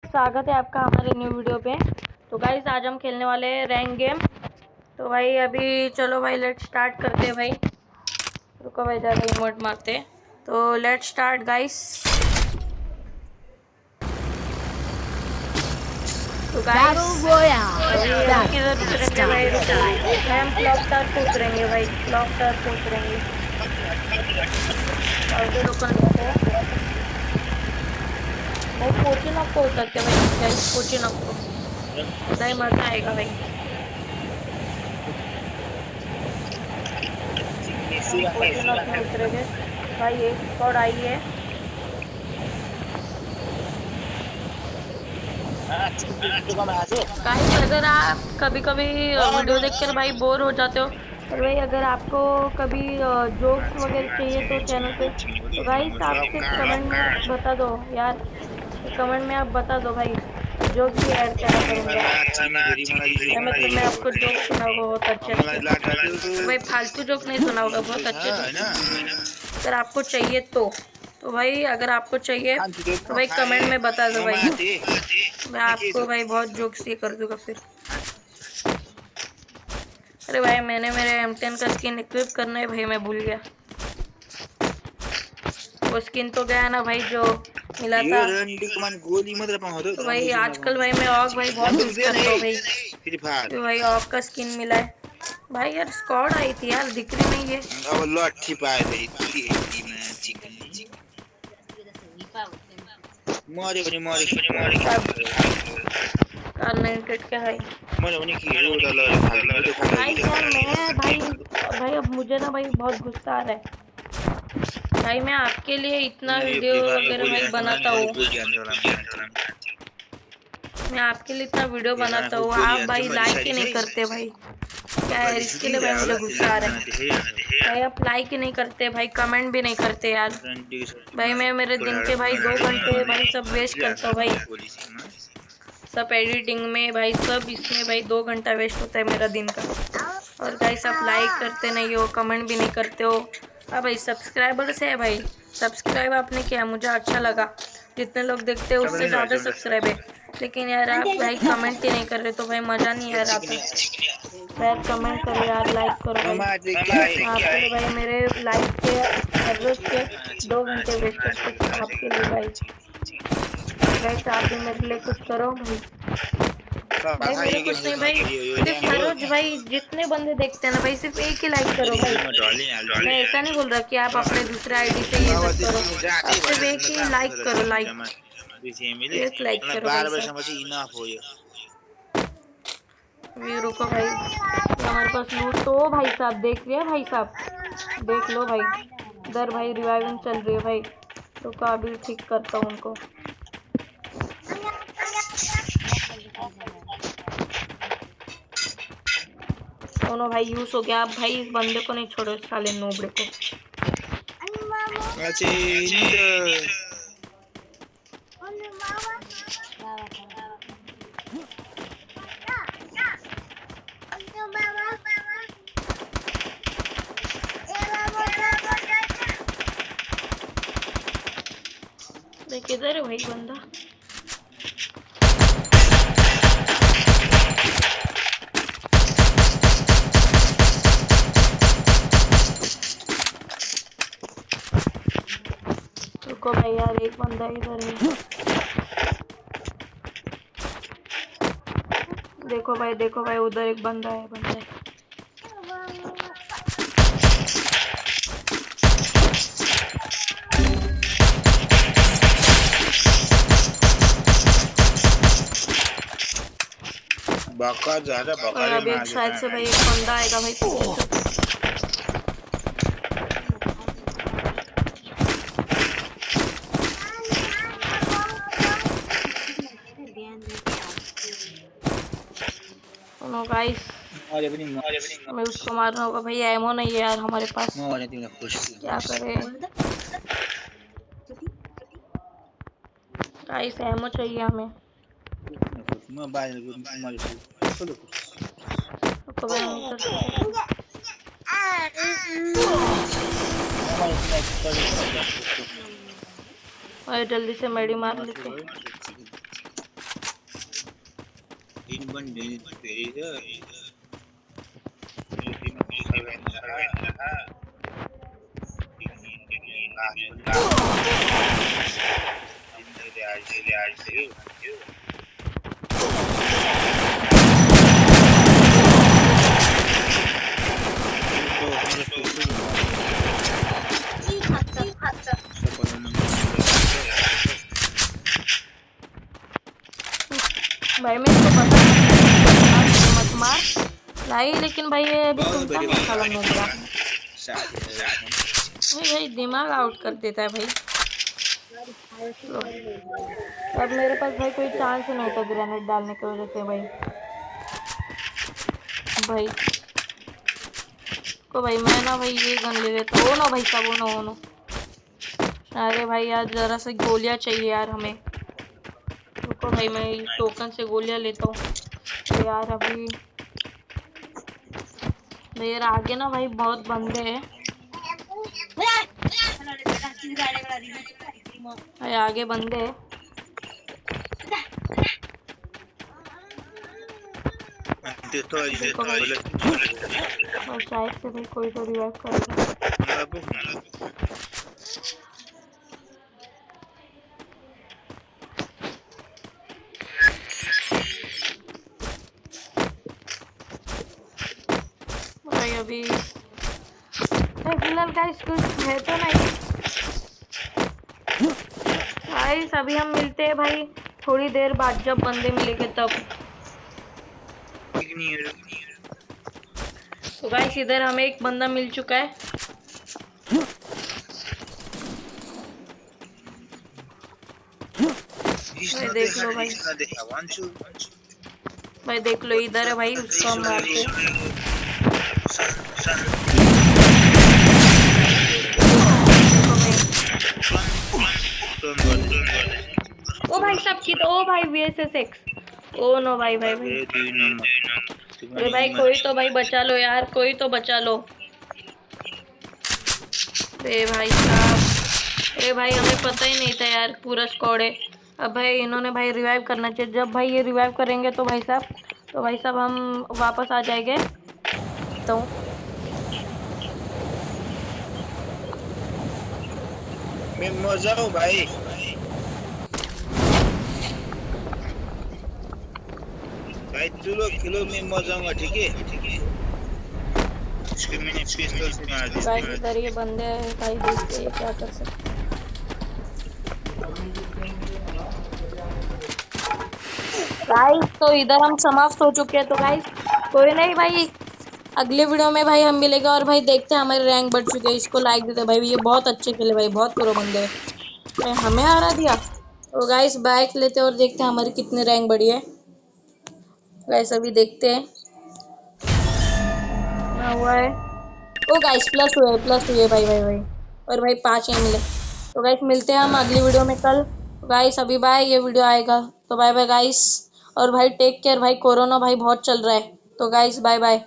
स्वागत है आपका हमारे न्यू वीडियो पे। तो गाइस आज हम खेलने वाले हैं रैंक गेम। तो भाई अभी चलो भाई लेट स्टार्ट करते हैं भाई। रुको भाई ज़्यादा इमोट मारते हैं। तो लेट स्टार्ट गाइस। तो गाइस किधर उतरेंगे भाई? रुको भाई हम क्लॉक टावर पे उतरेंगे भाई, क्लॉक टावर पे उतरेंगे। और रुको भाई कोचिंग आपको उतरते भाई, गाइस कोचिंग आपको भाई मजा आएगा भाई। कोचिंग आप में उतरेंगे भाई, एक स्क्वाड आई है। गाइस अगर आप कभी कभी वीडियो देखकर भाई बोर हो जाते हो और भाई अगर आपको कभी जोक्स वगैरह चाहिए तो चैनल पे, तो गाइस आप सिर्फ कमेंट में बता दो यार, कमेंट में आप बता दो भाई, जोक भी ऐड करा करूँगा। मैं आपको जोक सुनाऊंगा बहुत अच्छे से भाई, फालतू जोक नहीं सुनाऊंगा, बहुत अच्छे से। अगर आपको चाहिए तो भाई अगर आपको चाहिए तो भाई कमेंट में बता दो भाई, मैं आपको भाई बहुत जोक्स ये कर दूंगा फिर। अरे भाई मैंने मेरे M10 का स्किन इक्विप करना है भाई, मैं भूल गया। वो स्किन तो गया ना भाई जो मिला था। तो भाई आजकल भाई मैं ऑग भाई बहुत मिस करता हूँ भाई। तो भाई ऑग का स्किन मिला है भाई। यार स्क्वाड आई थी यार, दिख रही नहीं है। क्या है भाई यार मैं भाई अब मुझे ना भाई बहुत गुस्सा आ रहा है भाई। मैं आपके लिए इतना वीडियो वगैरह भाई बनाता हूँ, मैं आपके लिए इतना वीडियो बनाता हूँ, आप भाई लाइक ही नहीं करते भाई। क्या है इसके लिए भाई मुझे गुस्सा आ रहा है भाई। आप लाइक ही नहीं करते भाई, कमेंट भी नहीं करते यार भाई। मैं मेरे दिन के भाई 2 घंटे भाई सब वेस्ट करता हूँ भाई, सब एडिटिंग में भाई, सब इसमें भाई 2 घंटा वेस्ट होता है मेरा दिन का। और गाइस आप लाइक करते नहीं हो, कमेंट भी नहीं करते हो। हाँ भाई सब्सक्राइबर्स है भाई, सब्सक्राइब आपने किया मुझे अच्छा लगा, जितने लोग देखते हैं उससे ज़्यादा सब्सक्राइब है, लेकिन यार आप भाई कमेंट ही नहीं कर रहे तो भाई मज़ा नहीं यार आता। यार कमेंट करो यार, लाइक करो भाई। आपके लिए भाई मेरे लाइफ के एवरेज के 2 घंटे वेस्ट करते हैं आपके लिए भाई। गाइस आप भी मेरे लिए कुछ करो भाई। भाई मेरे कुछ नहीं भाई, सिर्फ हर रोज भाई जितने बंदे देखते हैं ना भाई सिर्फ एक ही लाइक करो भाई। मैं ऐसा नहीं बोल रहा कि आप अपने दूसरे आईडी से ये सब करो, आप सिर्फ एक ही लाइक करो, लाइक एक लाइक करो भाई। अभी रुको भाई, हमारे पास लूट तो भाई साहब देख रहे हैं भाई साहब, देख लो भाई इधर भाई रिवाइविंग चल रही है भाई। रुको अभी ठीक करता हूँ उनको। दोनों भाई यूज हो गया, अब भाई इस बंदे को नहीं छोड़ो, साले नोबड़े को। किधर है भाई बंदा? रुको भाई यार एक बंदा इधर है, देखो भाई उधर एक बंदा है, और अभी शायद से भाई एक बंदा आएगा भाई पीछे से। सुनो गाइस, हमें उसको मारना होगा भाई, एमो नहीं है यार हमारे पास, क्या करें गाइस, एमो चाहिए हमें। और जल्दी से मेडी मार लेते। इन बंदे तेरे लेकिन रहा भाई मैं इसको पता नहीं मत मार लाई, लेकिन भाई ये अभी सुनता नहीं साला मेरा भाई दिमाग आउट कर देता है भाई। लो, अब मेरे पास भाई कोई चांस ही नहीं था ग्रेनेड डालने की वजह से भाई को भाई मैं ना भाई ये गन ले लेता हूँ ना भाई साहब, हो नो। अरे भाई यार जरा सी गोलियां चाहिए यार हमें। रुको भाई मैं टोकन से गोलियां लेता हूँ। तो यार अभी मेरे आगे ना भाई बहुत बंदे हैं भाई, आगे बंदे हैं। देखो भाई और शायद से भाई कोई तो रिवाइव करेगा। भाई अभी फिलहाल गाइस कुछ है तो नहीं गाइस, अभी हम मिलते हैं भाई थोड़ी देर बाद जब बंदे मिलेंगे तब। तो गाइस इधर हमें एक बंदा मिल चुका है। भाई देख लो भाई, भाई देख लो इधर है भाई, उसको हम मारते ओ भाई सब की तो, ओ भाई VSS6 ओ नो भाई भाई अरे भाई कोई तो भाई बचा लो यार, कोई तो बचा लो। अरे भाई साहब, अरे भाई हमें पता ही नहीं था यार पूरा स्क्वाड है। अब भाई इन्होंने भाई रिवाइव करना चाहिए, जब भाई ये रिवाइव करेंगे तो भाई साहब हम वापस आ जाएंगे। तो मैं मजा हूँ भाई। भाई तू लोग खेलो, मैं मजा हूँ ठीक है। मैंने पिस्तौल से मार दिया भाई इधर ये बंदे हैं भाई, देखते हैं क्या कर सकते। गाइस तो इधर हम समाप्त हो चुके हैं। तो गाइस कोई नहीं भाई, अगले वीडियो में भाई हम मिलेंगे और भाई देखते हैं हमारे रैंक बढ़ चुके हैं। इसको लाइक देते भाई, ये बहुत अच्छे खेले भाई, बहुत प्रो बंदे हैं। हमें हरा दिया। तो गाइस बाइक लेते हैं और देखते हैं हमारी कितने रैंक बढ़ी है। गाइस अभी देखते हैं क्या हुआ है। ओ गाइस प्लस हुए भाई भाई भाई, और भाई 5 ही मिले। तो गाइस मिलते हैं हम अगली वीडियो में कल। तो गाइस अभी बाय, ये वीडियो आएगा तो बाय बाय गाइस। और भाई टेक केयर भाई, कोरोना भाई बहुत चल रहा है। तो गाइस बाय बाय।